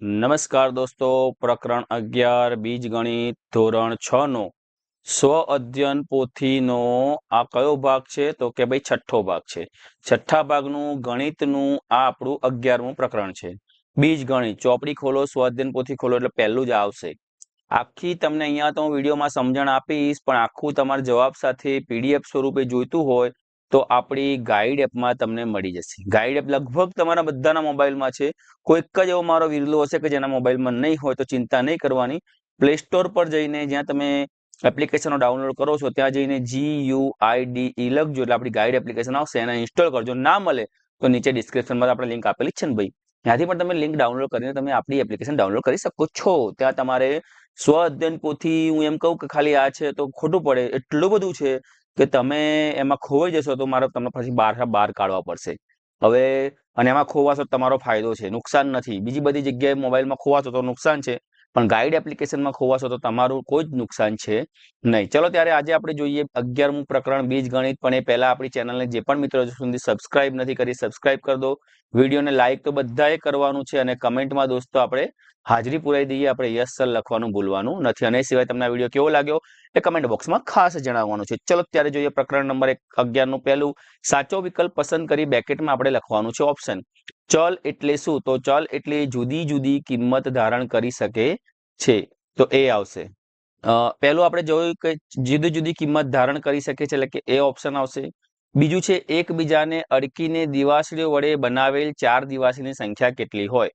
નમસ્કાર દોસ્તો, પ્રકરણ 11 બીજગણિત ધોરણ 6 નો સ્વ અધ્યયન પોથીનો આ કયો ભાગ છે? તો કે ભાઈ છઠ્ઠો ભાગ છે. છઠ્ઠા ભાગનું ગણિતનું આ આપણું 11મું પ્રકરણ છે. બીજગણિત ચોપડી ખોલો, સ્વ અધ્યયન પોથી ખોલો એટલે પહેલું જ આવશે. આખી તમને અહીંયા તો હું વિડીયોમાં સમજણ આપીશ, પણ આખું તમારા જવાબ સાથે પીડીએફ સ્વરૂપે જોઈતું હોય તો આપણી ગાઈડ એપમાં તમને મળી જશે. ગાઈડ એપ લગભગ તમારા બધાના મોબાઈલમાં છે. કોઈક જ એવો મારો વિરલો હશે કે જેના મોબાઈલમાં નહીં હોય તો ચિંતા નહીં કરવાની. પ્લે સ્ટોર પર જઈને જ્યાં તમે એપ્લિકેશનો ડાઉનલોડ કરો છો ત્યાં જઈને GUIDE લખજો એટલે આપણી ગાઈડ એપ્લિકેશન આવશે, એને ઇન્સ્ટોલ કરજો. ના મળે તો નીચે ડિસ્ક્રિપ્શનમાં આપણે લિંક આપેલી છે ને ભાઈ, ત્યાંથી પણ તમે લિંક ડાઉનલોડ કરીને તમે આપણી એપ્લિકેશન ડાઉનલોડ કરી શકો છો. ત્યાં તમારે સ્વ અધ્યયન પોથી હું એમ કહું કે ખાલી આ છે તો ખોટું પડે, એટલું બધું છે કે તમે એમાં ખોવાઈ જશો તો મારે તમને પછી બહાર કાઢવા પડશે. હવે અને એમાં ખોવાશો તમારો ફાયદો છે, નુકસાન નથી. બીજી બધી જગ્યાએ મોબાઈલમાં ખોવાશો તો નુકસાન છે, પણ ગાઈડ એપ્લિકેશનમાં ખોવાશો તો તમારું કોઈ જ નુકસાન છે નહીં. ચલો ત્યારે આજે આપણે જોઈએ 11મું પ્રકરણ બીજગણિત. પણ એ પહેલા આપણી ચેનલને જે પણ મિત્રો સુધી સબસ્ક્રાઇબ નથી કરી સબસ્ક્રાઇબ કરી દો. વિડીયોને લાઈક તો બધાએ કરવાનું છે અને કમેન્ટમાં દોસ્તો આપણે હાજરી પુરાઈ દઈએ. આપણે યસ સર લખવાનું ભૂલવાનું નથી. અને એ સિવાય તમને આ વિડીયો કેવો લાગ્યો એ કમેન્ટ બોક્સમાં ખાસ જણાવવાનું છે. ચલો ત્યારે જોઈએ પ્રકરણ નંબર 11નું પહેલું. સાચો વિકલ્પ પસંદ કરી બ્રેકેટમાં આપણે લખવાનું છે ઓપ્શન. ચલ એટલે શું? તો ચલ એટલે જુદી જુદી કિંમત ધારણ કરી શકે છે, તો એ આવશે. પહેલું આપણે જોયું કે જુદી જુદી કિંમત ધારણ કરી શકે છે એટલે કે એ ઓપ્શન આવશે. બીજું છે એકબીજાને અડકીને દિવાસળીઓ વડે બનાવેલ 4 દિવાસળીની સંખ્યા કેટલી હોય?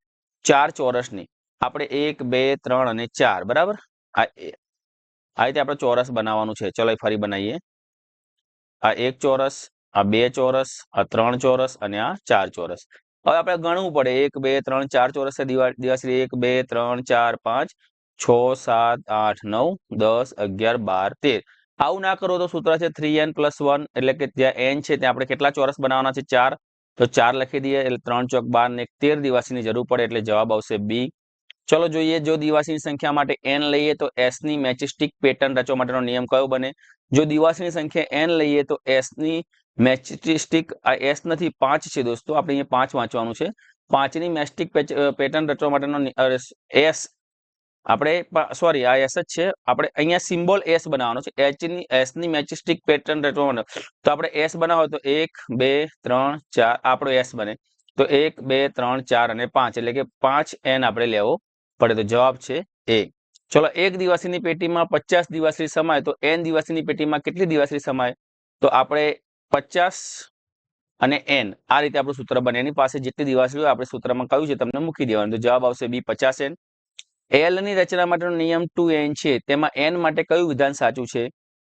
4 ચોરસની આપણે 1 2 3 અને 4 બરાબર. આ રીતે આપણે ચોરસ બનાવવાનું છે. ચલો ફરી બનાવીએ. આ 1 ચોરસ, આ 2 ચોરસ, આ 3 ચોરસ અને આ 4 ચોરસ. હવે આપણે ગણવું પડે 1 2 3 4 ચોરસ દિવાસળી 1 2 3 4 5 6 7 8 9 10 11 12 13. આવું ના કરો તો સૂત્ર છે 3n+1 એટલે કે જ્યાં n છે ત્યાં આપણે કેટલા ચોરસ બનાવવાના છે? 4. તો 4 લખી દઈએ એટલે 3 ચોક 12 ને 13 દિવાસળીની જરૂર પડે એટલે જવાબ આવશે બી. ચલો જોઈએ, જો દિવાસળીની સંખ્યા માટે n લઈએ તો s ની મેચેસ્ટિક પેટર્ન રચવા માટેનો નિયમ કયો બને? જો દિવાસળીની સંખ્યા n લઈએ તો s ની મેચેસ્ટિક, આ s નથી 5 છે દોસ્તો, આપણે અહીંયા 5 વાંચવાનું છે. 5 ની મેચેસ્ટિક પેટર્ન રચવા માટેનો s આપણે સોરી આ s જ છે. આપણે અહીંયા સિમ્બોલ s બનાવવાનો છે. s ની મેચેસ્ટિક પેટર્ન રચવા માટે તો આપણે s બનાવો તો 1 2 3 4 આપણો s બને. તો 1 2 3 4 અને 5 એટલે કે 5n આપણે લેવો પડે, તો જવાબ છે એ. ચલો એક દિવાસળીની પેટીમાં 50 દિવાસળી સમાય તો n દિવાસળીની પેટીમાં કેટલી દિવાસળી સમાય? તો આપણે 50 અને n આ રીતે આપણું સૂત્ર બને. એની પાસે જેટલી દિવાસળી હોય આપણે સૂત્રમાં કહ્યું છે તમને મૂકી દેવાનું, તો જવાબ આવશે બી 50n. L ની રચના માટેનો નિયમ 2n છે, તેમાં n માટે કયું વિધાન સાચું છે?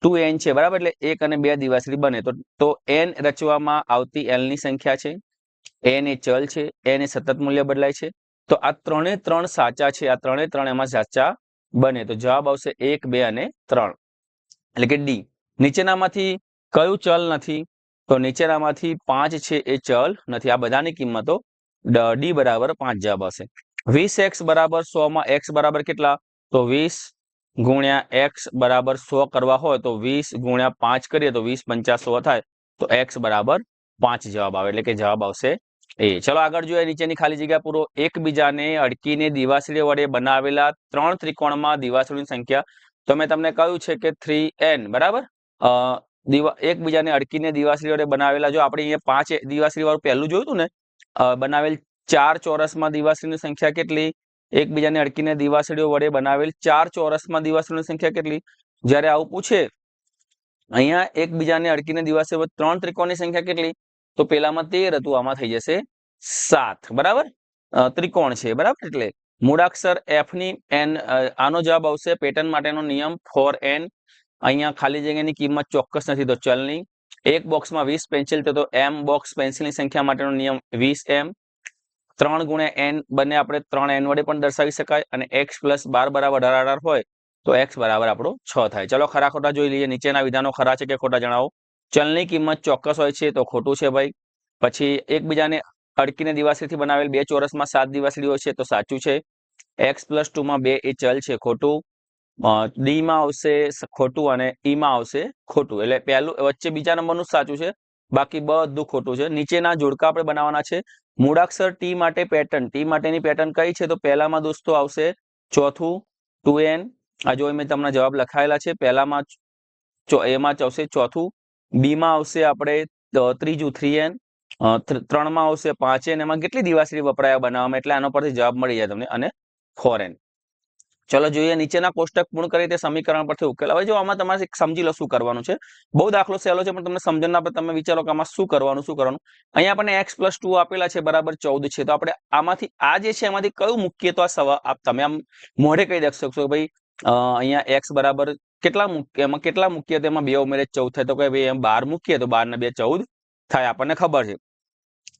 2n છે બરાબર, એટલે 1 અને 2 દિવાસળી બને. તો n રચવામાં આવતી l ની સંખ્યા છે, n એ ચલ છે, n એ સતત મૂલ્ય બદલાય છે. તો આ ત્રણે ત્રણ સાચા છે, આ ત્રણે ત્રણ એમાં સાચા બને. તો જવાબ આવશે 1 2 અને 3 એટલે કે ડી. નીચેનામાંથી કયું ચલ નથી? તો નીચેનામાંથી 5 છે એ ચલ નથી. આ બધાની કિંમતો ડી બરાબર 5 જવાબ આવશે. 20x બરાબર 100 માં x બરાબર કેટલા? તો 20 ગુણ્યા x બરાબર 100 કરવા હોય તો 20 ગુણ્યા 5 કરીએ તો 20 5 100 થાય, તો x બરાબર 5 જવાબ આવે એટલે કે જવાબ આવશે એ. ચલો આગળ જોઈએ, નીચેની ખાલી જગ્યા પૂરો. એકબીજાને અડકીને દિવાસળી વડે બનાવેલા 3 ત્રિકોણમાં દિવાસળીની સંખ્યા. તો મેં તમને કહ્યું છે કે 3n બરાબર. એકબીજાને અડકીને દિવાસળી વડે બનાવેલા, જો આપણે અહીંયા 5 દિવાસળી વાળું પહેલું જોયું હતું ને, બનાવેલ 4 ચોરસમાં દિવાસળીની સંખ્યા કેટલી? એકબીજાને અડકીને દિવાસળીઓ વડે બનાવેલ 4 ચોરસમાં દિવાસળીની સંખ્યા કેટલી? જ્યારે આવું પૂછે અહીંયા એકબીજાને અડકીને દિવાસળી વડે 3 ત્રિકોણની સંખ્યા કેટલી? તો પેલામાં 13 હતું, આમાં થઈ જશે 7 બરાબર. ત્રિકોણ છે બરાબર, એટલે મૂળાક્ષર f ની n. આનો જવાબ આવશે પેટર્ન માટેનો નિયમ 4n. અહીંયા ખાલી જગ્યાની કિંમત ચોક્કસ નથી તો ચલની. એક બોક્સમાં 20 પેન્સિલ તો m બોક્સ પેન્સિલની સંખ્યા માટેનો નિયમ 20m. 3 ગુણ્યા n બંને આપણે 3n વડે પણ દર્શાવી શકાય, અને x + 12 બરાબર 18 હોય તો x બરાબર આપણો 6 થાય. ચલો ખરા ખોટા જોઈ લઈએ. નીચેના વિધાનો ખરા છે કે ખોટા જણાવો. ચલની કિંમત ચોક્કસ હોય છે તો ખોટું છે ભાઈ. પછી એકબીજાને અડકીને દિવાસળીથી બનાવેલ 2 ચોરસમાં 7 દિવાસળીઓ છે તો સાચું છે. x + 2 માં 2 એ ચલ છે, ખોટું. ડી માં આવશે ખોટું અને ઈ માં આવશે ખોટું. એટલે પહેલું વચ્ચે બીજા નંબરનું સાચું છે, બાકી બધું ખોટું છે. નીચેના જોડકા આપણે બનાવવાના છે. મૂળાક્ષર ટી માટે પેટર્ન, ટી માટેની પેટર્ન કઈ છે? તો પહેલામાં દોસ્તો આવશે ચોથું 2n, આ જો મેં તમને જવાબ લખાયેલા છે, પહેલામાં એમાં આવશે ચોથું, બી માં આવશે આપણે ત્રીજું 3n, 3 માં આવશે 5n, એમાં કેટલી દિવાસળી વપરાયા બનાવવામાં, એટલે આનો પરથી જવાબ મળી જાય તમને, અને 4n. ચલો જોઈએ નીચેના કોષ્ટક પૂર્ણ કરી તે સમીકરણ પરથી ઉકેલ. હવે જો આમાં તમારે સમજી લો શું કરવાનું છે. બહુ દાખલો સહેલો છે, પણ તમને સમજણ ના પડે, તમે વિચારો કે આમાં શું કરવાનું. અહીંયા આપણને x+2 આપેલા છે બરાબર 14 છે, તો આપણે આમાંથી આ જે છે એમાંથી કયું મૂકીએ તો આ તમે આમ મોઢે કહી દઈ શકશો કે ભાઈ અહીંયા x બરાબર કેટલા મૂકીએ, એમાં કેટલા મૂકીએ તો એમાં 2 ઉમેરે 14 થાય, તો કે ભાઈ એમ 12 મૂકીએ તો 12 ને 2 14 થાય, આપણને ખબર છે.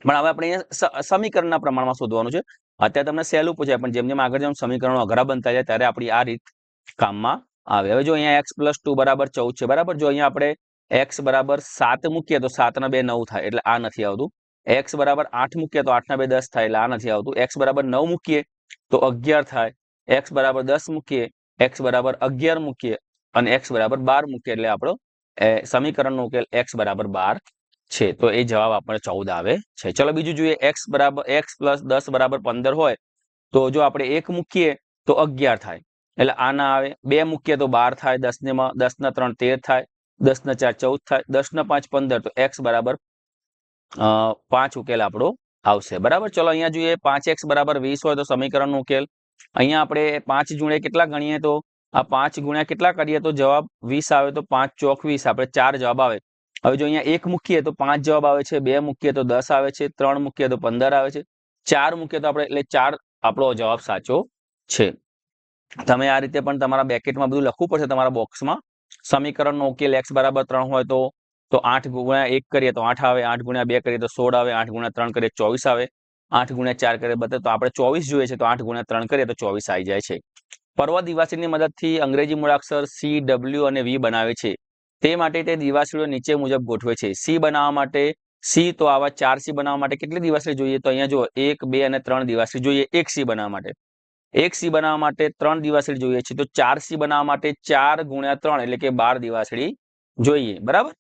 પણ હવે આપણે અહીંયા સમીકરણના પ્રમાણમાં શોધવાનું છે. અત્યારે તમને સહેલું પૂછાય, પણ જેમ જેમ આગળ જેમ સમીકરણો અઘરા બનતા જાય ત્યારે આપણી આ રીત કામમાં આવે. હવે જો અહીંયા x+2 બરાબર 14 છે બરાબર. જો અહીંયા આપણે x બરાબર 7 મૂકીએ તો 7 ના 2 9 થાય, એટલે આ નથી આવતું. x બરાબર 8 મૂકીએ તો 8 ના 2 10 થાય, એટલે આ નથી આવતું. x બરાબર 9 મૂકીએ તો 11 થાય. x બરાબર 10 મૂકીએ, x બરાબર 11 મૂકીએ અને x બરાબર 12 મૂકીએ, એટલે આપણો સમીકરણનો ઉકેલ x બરાબર 12 છે. તો એ જવાબ આપણે 14 આવે છે. ચલો બીજું જોઈએ. x + 10 બરાબર 15 હોય તો જો આપણે 1 મૂકીએ તો 11 થાય, એટલે આ ના આવે. 2 મૂકીએ તો 12 થાય, 10 ના 3 13 થાય, 10 ના 4 14 થાય, 10 ના 5 15, તો x બરાબર 5 ઉકેલ આપણો આવશે બરાબર. ચલો અહીંયા જોઈએ 5x બરાબર 20 હોય તો સમીકરણનો ઉકેલ. અહીંયા આપણે 5 ગુણ્યા કેટલા ગણીએ તો આ 5 ગુણ્યા કેટલા કરીએ તો જવાબ 20 આવે, તો 5 ચોક 20, આપણે 4 જવાબ આવે. હવે જો અહીંયા 1 મૂકીએ તો 5 જવાબ આવે છે, 2 મૂકીએ તો 10 આવે છે, 3 મૂકીએ તો 15 આવે છે, 4 મૂકીએ તો આપણે એટલે 4 આપણો જવાબ સાચો છે. તમે આ રીતે પણ તમારા બ્રેકેટમાં બધું લખવું પડશે તમારા બોક્સમાં. સમીકરણનો ઉકેલ x બરાબર 3 હોય તો 8 ગુણ્યા 1 કરીએ તો 8 આવે, 8 ગુણ્યા 2 કરીએ તો 16 આવે, 8 ગુણ્યા 3 કરીએ 24 આવે, 8 ગુણ્યા 4 કરીએ બતાવે તો આપણે 24 જોઈએ છે, તો 8 ગુણ્યા 3 કરીએ તો 24 આવી જાય છે. પર્વત દિવાસળીની મદદથી અંગ્રેજી મૂળાક્ષર C, W અને V બનાવે છે. તે માટે તે દિવાસળીઓ નીચે મુજબ ગોઠવે છે. C બનાવવા માટે તો આવા 4 C બનાવવા માટે કેટલી દિવાસળી જોઈએ? તો અહીંયા જો 1, 2 અને 3 દિવાસળી જોઈએ એક C બનાવવા માટે. એક C બનાવવા માટે 3 દિવાસળી જોઈએ છે, તો 4 C બનાવવા માટે 4 ગુણ્યા 3 એટલે કે 12 દિવાસળી જોઈએ બરાબર.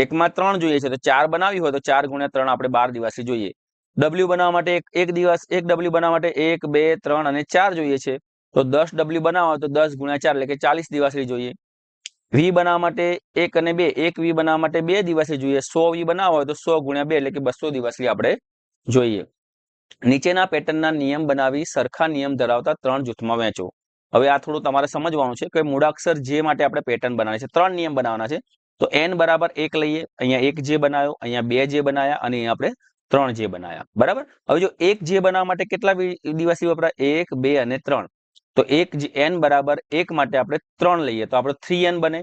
એકમાં 3 જોઈએ છે, તો 4 બનાવી હોય તો 4 ગુણ્યા 3 આપણે 12 દિવાસળી જોઈએ. W બનાવવા માટે એક W બનાવવા માટે 1, 2, 3 અને 4 જોઈએ છે, તો 10 W બનાવવા હોય તો 10 ગુણ્યા 4 એટલે કે 40 દિવાસળી જોઈએ. V બનાવવા માટે 1 અને 2, એક V બનાવવા માટે 2 દિવાસળી જોઈએ. 100 V બનાવવા હોય તો 100 ગુણ્યા 2 એટલે કે 200 દિવાસળી આપણે જોઈએ. નીચેના પેટર્નના નિયમ બનાવી સરખા નિયમ ધરાવતા 3 જૂથમાં વહેંચો. હવે આ થોડું તમારે સમજવાનું છે કે મૂળાક્ષર જે માટે આપણે પેટર્ન બનાવી છે, 3 નિયમ બનાવવાના છે. તો n બરાબર 1 લઈએ, અહીંયા 1 જે બનાવ્યો, અહીંયા 2 જે બનાવ્યા અને અહીંયા આપણે 3 જે બનાવ્યા બરાબર. હવે જો 1 જે બનાવવા માટે કેટલા દિવાસળી વપરાય? 1, 2 અને 3. તો n બરાબર 1 માટે આપણે 3 લઈએ તો આપણે 3n બને.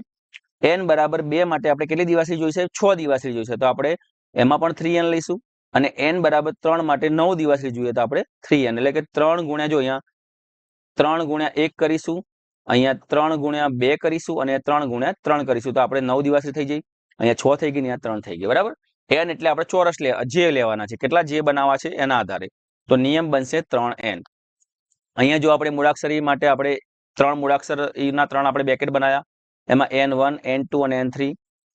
n બરાબર 2 માટે આપણે કેટલી દિવાસળી જોઈશે? 6 દિવાસળી જોઈશે, તો આપણે એમાં પણ 3n લઈશું. અને n બરાબર 3 માટે 9 દિવાસળી જોઈએ તો આપણે 3n, એટલે કે 3 ગુણ્યા જો અહીંયા 3 ગુણ્યા 1 કરીશું, અહીંયા 3 ગુણ્યા 2 કરીશું અને 3 ગુણ્યા 3 કરીશું, તો આપણે 9 દિવાસળી થઈ જાય. અહીંયા 6 થઈ ગઈ ને અહીંયા 3 થઈ ગઈ બરાબર. n એટલે આપણે ચોરસ જે લેવાના છે, કેટલા જે બનાવવા છે એના આધારે. તો નિયમ બનશે 3n. અહીંયા જો આપણે મૂળાક્ષરી માટે આપણે 3 મૂળાક્ષરીના 3 આપણે બ્રેકેટ બનાવ્યા, એમાં n1, n2 અને n3.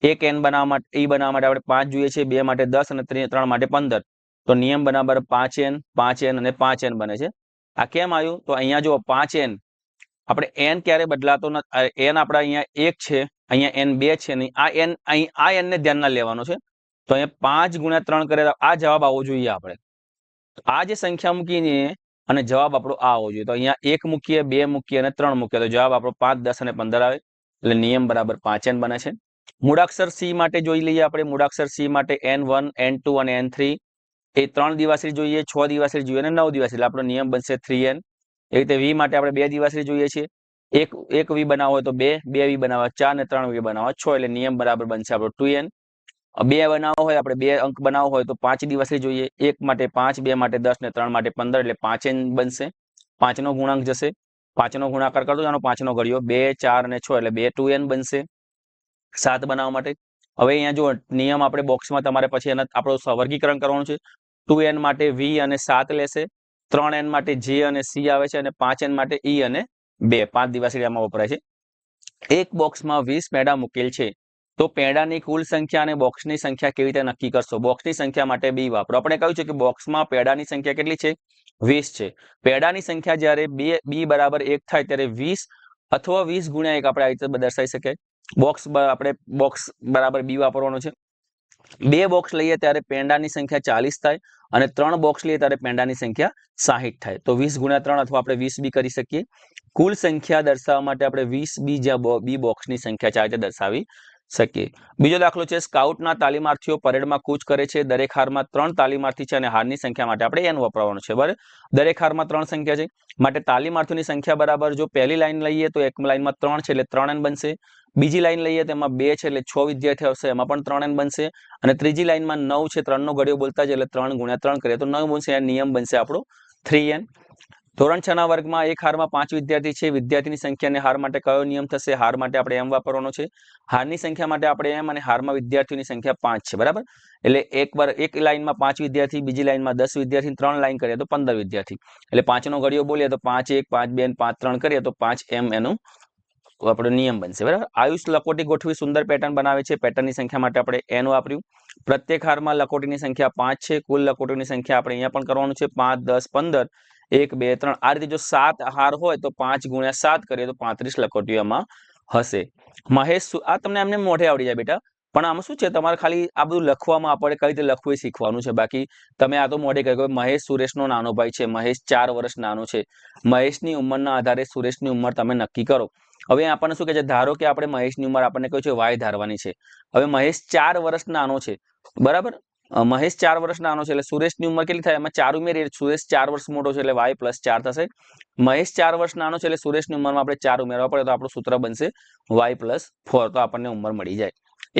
એક n બનાવવા માટે આપણે 5 જોઈએ છે, 2 માટે 10 અને 3 માટે 15. તો નિયમ બરાબર 5n, 5n અને 5n બને છે. આ કેમ આવ્યું? તો અહીંયા જો 5n આપણે n ક્યારે બદલાતો નથી, n આપણે અહીંયા 1 છે, અહીંયા n 2 છે નહીં, આ n ને ધ્યાનમાં લેવાનો છે. તો અહીંયા 5 ગુણ્યા 3 કરે તો આ જવાબ આવવો જોઈએ. આપણે આ જે સંખ્યા મૂકીને અને જવાબ આપણો આ આવવો જોઈએ. તો અહીંયા 1 મૂકીએ, 2 મૂકીએ અને 3 મૂકીએ તો જવાબ આપણો 5, 10 અને 15 આવે, એટલે નિયમ બરાબર 5n બને છે. મૂળાક્ષર C માટે જોઈ લઈએ આપણે. મૂળાક્ષર C માટે n1, n2 અને n3 એ 3 દિવાસળી જોઈએ, 6 દિવાસળી જોઈએ અને 9 દિવાસળી, એટલે આપણો નિયમ બનશે 3n. એ રીતે V માટે આપણે 2 દિવાસળી જોઈએ છે, એક V બનાવવો હોય તો 2 V બનાવવા 4 અને 3 V બનાવવા 6, એટલે નિયમ બરાબર બનશે આપણો 2n. 2 બનાવવો હોય, આપણે 2 અંક બનાવવો હોય તો 5 દિવાસળી જોઈએ, 1 માટે 5, 2 માટે 10 ને 3 માટે 15, એટલે 5n બનશે. 5 નો ગુણાંક જશે, 5 નો ગુણાકાર કરતો જાનો, 5 નો ઘડિયો 2, 4 અને 6 એટલે 2n બનશે 7 બનાવવા માટે. હવે અહીંયા જો નિયમ આપણે બોક્સમાં તમારે પછી એના આપણું વર્ગીકરણ કરવાનું છે. 2n માટે V અને 7 લેશે, 3n માટે J અને C આવે છે અને 5n માટે E અને 2, 5 દિવાસળી આમાં વપરાય છે. એક બોક્સમાં 20 પેડા મૂકેલ છે. તો પેડાની કુલ સંખ્યા અને બોક્સની સંખ્યા કેવી રીતે નક્કી કરશો? બોક્સની સંખ્યા માટે બી વાપરો. આપણે કહ્યું છે કે બોક્સમાં પેડાની સંખ્યા કેટલી છે? 20 છે. પેડાની સંખ્યા જ્યારે બી બરાબર 1 થાય ત્યારે 20 અથવા 20 ગુણ્યા 1 આપણે આ રીતે દર્શાવી શકીએ. આપણે બોક્સ બરાબર બી વાપરવાનો છે. 2 બોક્સ લઈએ ત્યારે પેંડાની સંખ્યા 40 થાય અને 3 બોક્સ લઈએ ત્યારે પેંડાની સંખ્યા 60 થાય. તો 20 ગુણ્યા 3 અથવા આપણે 20 બી કરી શકીએ. કુલ સંખ્યા દર્શાવવા માટે આપણે 20 બી જ્યાં બી બોક્સની સંખ્યા છે આ રીતે દર્શાવી શકીએ. બીજો દાખલો છે, સ્કાઉટના તાલીમાર્થીઓ પરેડમાં કૂચ કરે છે. દરેક હારમાં 3 તાલીમાર્થી છે અને હારની સંખ્યા માટે આપણે n વાપરવાનું છે. બરાબર, દરેક હારમાં 3 સંખ્યા છે માટે તાલીમાર્થીઓની સંખ્યા બરાબર, જો પહેલી લાઈન લઈએ તો એક લાઈનમાં 3 છે એટલે 3n બનશે. બીજી લાઈન લઈએ તો એમાં 2 છે એટલે 6 વિદ્યાર્થી આવશે, એમાં પણ 3n બનશે. અને ત્રીજી લાઈનમાં 9 છે, 3 નો ઘડિયો બોલતા જ એટલે 3 ગુણ્યા 3 કરીએ તો 9 બનશે. આ નિયમ બનશે આપણો 3n. ધોરણ 6 ના વર્ગમાં એક હારમાં 5 વિદ્યાર્થી છે. વિદ્યાર્થીની સંખ્યાને હાર માટે કયો નિયમ થશે? હાર માટે આપણે m વાપરવાનો છે. હારની સંખ્યા માટે આપણે m અને હારમાં વિદ્યાર્થીઓની સંખ્યા 5 છે. બરાબર, એટલે એક લાઈનમાં 5 વિદ્યાર્થી, બીજી લાઈનમાં 10 વિદ્યાર્થી, 3 લાઈન કરીએ તો 15 વિદ્યાર્થી, એટલે 5 નો ઘડિયો બોલીએ તો 5 1 5 2 5 3 કરીએ તો 5m એનું આપણો નિયમ બનશે. બરાબર, આયુષ લકોટી ગોઠવી સુંદર પેટર્ન બનાવે છે. પેટર્નની સંખ્યા માટે આપણે n વાપર્યું. પ્રત્યેક હારમાં લકોટીની સંખ્યા 5 છે. કુલ લકોટીની સંખ્યા આપણે અહીંયા પણ કરવાનું છે 5 10 15 1 2 3. આ રીતે જો 7 હાર હોય તો 5 ગુણ્યા 7 કરીએ તો 35 લકોટીઓ એમાં હશે. મહેશ, આ તમને એમને મોઢે આવડી જાય બેટા, પણ આમાં શું છે, તમારે ખાલી આ બધું લખવામાં આપણે કઈ રીતે લખવું એ શીખવાનું છે. બાકી તમે આ તો મોઢે કહ્યું મહેશ સુરેશનો નાનો ભાઈ છે, મહેશ 4 વર્ષ નાનો છે. મહેશની ઉંમરના આધારે સુરેશની ઉંમર તમે નક્કી કરો. હવે આપણને શું કહે છે? ધારો કે આપણે મહેશની ઉંમર આપણને કહ્યું છે y ધારવાની છે. હવે મહેશ 4 વર્ષ નાનો છે. બરાબર, મહેશ 4 વર્ષ નાનો છે એટલે સુરેશની ઉંમર કેટલી થાય? એમાં 4 ઉમેરીએ, સુરેશ 4 વર્ષ મોટો છે એટલે y + 4 થશે. મહેશ 4 વર્ષ નાનો છે એટલે સુરેશની ઉંમરમાં આપણે 4 ઉમેરવા પડે તો આપણું સૂત્ર બનશે y + 4. તો આપણને ઉંમર મળી જાય.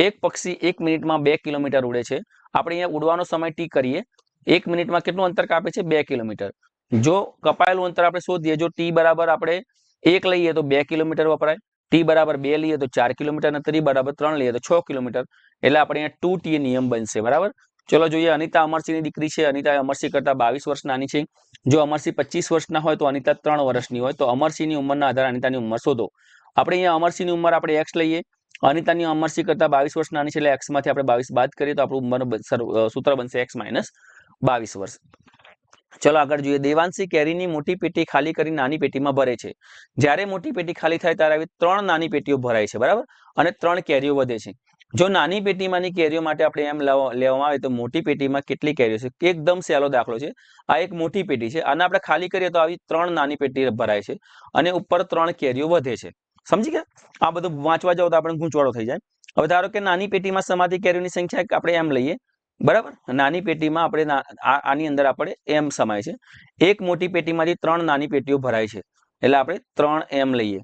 એક પક્ષી 1 મિનિટમાં 2 કિલોમીટર ઉડે છે. આપણે અહીંયા ઉડવાનો સમય t કરીએ. 1 મિનિટમાં કેટલું અંતર કાપે છે? 2 કિલોમીટર. જો કપાયેલું અંતર આપણે શોધીએ, જો t બરાબર આપણે 1 લઈએ તો 2 કિલોમીટર વપરાય, t બરાબર 2 લઈએ તો 4 કિલોમીટર અને t બરાબર 3 લઈએ તો 6 કિલોમીટર. એટલે આપણે અહીંયા 2t નિયમ બનશે. બરાબર, ચલો જોઈએ. અનિતા અમરસિંહની દીકરી છે. અનિતા અમરસિંહ કરતા 22 વર્ષ નાની છે. જો અમરસિંહ 25 વર્ષના હોય તો અનિતા 3 વર્ષની હોય. તો અમરસિંહની ઉંમરના આધારે અનિતાની ઉંમર શોધો. આપણે અહીંયા અમરસિંહની ઉંમર આપણે x લઈએ. અનિતાની અમરસિંહ કરતા 22 વર્ષ નાની છે એટલે x માંથી આપણે 22 બાદ કરીએ તો આપણું ઉંમર સૂત્ર બનશે x - 22 વર્ષ. ચલો આગળ જોઈએ. દેવાંશી કેરીની મોટી પેટી ખાલી કરી નાની પેટીમાં ભરે છે. જ્યારે મોટી પેટી ખાલી થાય ત્યારે આવી 3 નાની પેટીઓ ભરાય છે. બરાબર, અને 3 કેરીઓ વધે છે. જો નાની પેટીમાંની કેરીઓ માટે આપણે એમ લેવામાં આવે તો મોટી પેટીમાં કેટલી કેરીઓ છે? એકદમ સહેલો દાખલો છે. આ એક મોટી પેટી છે, આને આપણે ખાલી કરીએ તો આવી 3 નાની પેટી ભરાય છે અને ઉપર 3 કેરીઓ વધે છે. સમજી ગયા? આ બધું વાંચવા જાવ તો આપણે ગૂંચવાડો થઈ જાય. હવે ધારો કે નાની પેટીમાં સમાતી કેરીઓની સંખ્યા આપણે એમ લઈએ. બરાબર, નાની પેટીમાં આપણે આની અંદર આપણે m સમાય છે. એક મોટી પેટીમાંથી 3 નાની પેટીઓ ભરાય છે એટલે આપણે 3m લઈએ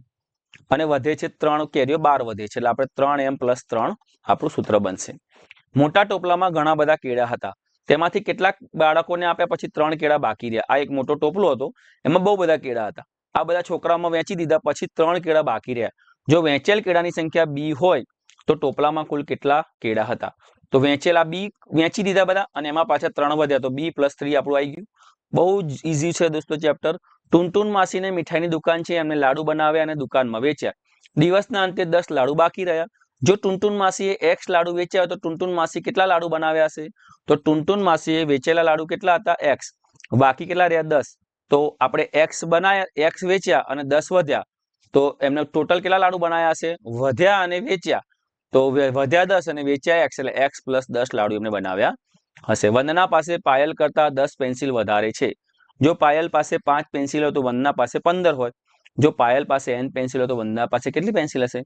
અને વધે છે 3 કેરીઓ 12 વધે છે એટલે આપણે 3m + 3 આપણું સૂત્ર બનશે. મોટા ટોપલામાં ઘણા બધા કેળા હતા. તેમાંથી કેટલાક બાળકોને આપ્યા પછી 3 કેળા બાકી રહ્યા. આ એક મોટો ટોપલો હતો, એમાં બહુ બધા કેળા હતા. આ બધા છોકરાઓમાં વહેંચી દીધા પછી 3 કેળા બાકી રહ્યા. જો વહેંચેલ કેળાની સંખ્યા b હોય તો ટોપલામાં કુલ કેટલા કેળા હતા? તો વહેંચેલા b વહેંચી દીધા બધા અને એમાં પાછા 3 વધ્યા તો b + 3 આપણું આવી ગયું. બહુ જ ઈઝી છે દોસ્તો ચેપ્ટર. ટુનટુન માસીને મીઠાઈની દુકાન છે, એમને લાડુ બનાવ્યા અને દુકાનમાં વેચ્યા. દિવસના અંતે 10 લાડુ બાકી રહ્યા. જો ટુનટુન માસીએ x લાડુ વેચ્યા હોય તો ટુનટુન માસી કેટલા લાડુ બનાવ્યા હશે? તો ટુનટુન માસીએ વેચેલા લાડુ કેટલા હતા? x. બાકી કેટલા રહ્યા? 10. તો આપણે x બનાવ્યા, x વેચ્યા અને 10 વધ્યા તો એમને ટોટલ કેટલા લાડુ બનાવ્યા હશે? વધ્યા અને વેચ્યા તો વધ્યા 10 અને વેચ્યા x એટલે x + 10 લાડુ એમને બનાવ્યા હશે. વંદના પાસે પાયલ કરતા 10 પેન્સિલ વધારે છે. જો પાયલ પાસે 5 પેન્સિલ હોય તો વંદના પાસે 15 હોય. જો પાયલ પાસે n પેન્સિલ હોય તો વંદના પાસે કેટલી પેન્સિલ હશે?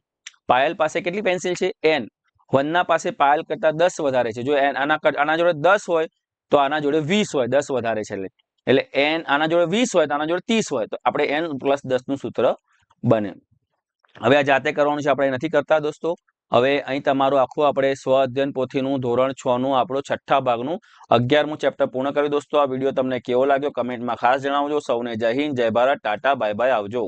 પાયલ પાસે કેટલી પેન્સિલ છે? n. વંદના પાસે પાયલ કરતા 10 વધારે છે. જો આના જોડે 10 હોય તો આના જોડે 20 હોય, 10 વધારે છે એટલે n આના જોડે 20 હોય તો આના જોડે 30 હોય તો આપણે n + 10 નું સૂત્ર બને. હવે આ જાતે કરવાનું છે, આપણે નથી કરતા દોસ્તો. હવે અહીં તમારું આખું આપણે સ્વ અધ્યયન પોથીનું ધોરણ 6 નું આપણો 6થા ભાગનું 11મું ચેપ્ટર પૂર્ણ કર્યું દોસ્તો. આ વિડીયો તમને કેવો લાગ્યો કમેન્ટમાં ખાસ જણાવજો. સૌને જય હિન્દ, જય ભારત, ટાટા, બાય બાય, આવજો.